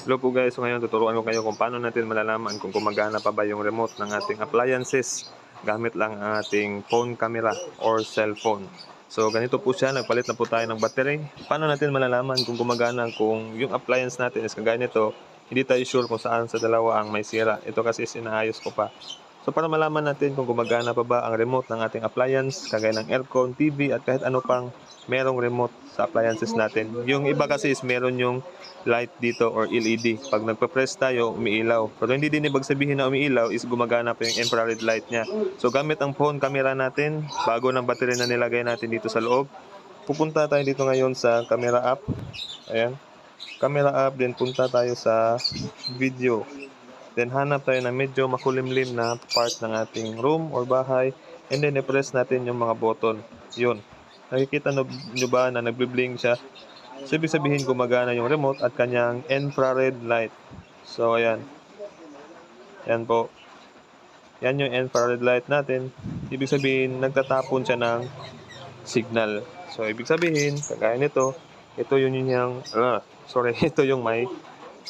Hello po guys, so ngayon tuturuan ko kayo kung paano natin malalaman kung gumagana pa ba yung remote ng ating appliances gamit lang ang ating phone camera or cellphone. So ganito po siya, nagpalit na po tayo ng battery. Paano natin malalaman kung gumagana kung yung appliance natin is kagaya nito, hindi tayo sure kung saan sa dalawa ang may sira. Ito kasi sinaayos ko pa. So para malaman natin kung gumagana pa ba ang remote ng ating appliance, kagaya ng aircon, TV at kahit ano pang merong remote sa appliances natin. Yung iba kasi is meron yung light dito or LED. Pag nagpa-press tayo, umiilaw. Pero hindi din ibig sabihin na umiilaw is gumagana pa yung infrared light niya. So gamit ang phone camera natin, bago ng battery na nilagay natin dito sa loob, pupunta tayo dito ngayon sa camera app. Ayan. Camera app, then punta tayo sa video. Then hanap tayo ng medyo makulimlim na part ng ating room or bahay. And then i-press natin yung mga button. Yun. Nakikita nyo ba na nagbi-blink siya? So ibig sabihin gumagana yung remote at kanyang infrared light. So ayan. Yan po. Yan yung infrared light natin. Ibig sabihin nagtatapon siya ng signal. So ibig sabihin, kagaya nito, ito yung ito yung may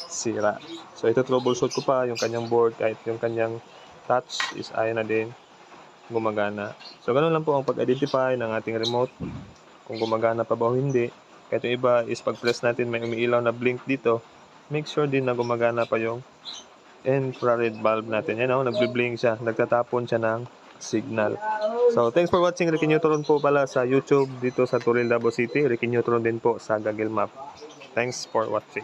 sira. So ito troubleshoot ko pa yung kanyang board, kahit yung kanyang touch is ayaw na din gumagana. So ganun lang po ang pag-identify ng ating remote kung gumagana pa ba o hindi. Kahit yung iba is pag-press natin may umiilaw na blink dito, make sure din na gumagana pa yung infrared bulb natin. Yan o, nagbi-blink siya, nagtatapon siya ng signal. So thanks for watching. Ricky Neutron po pala sa YouTube dito sa Turil, Davao City. Ricky Neutron din po sa Google Map. Thanks for watching.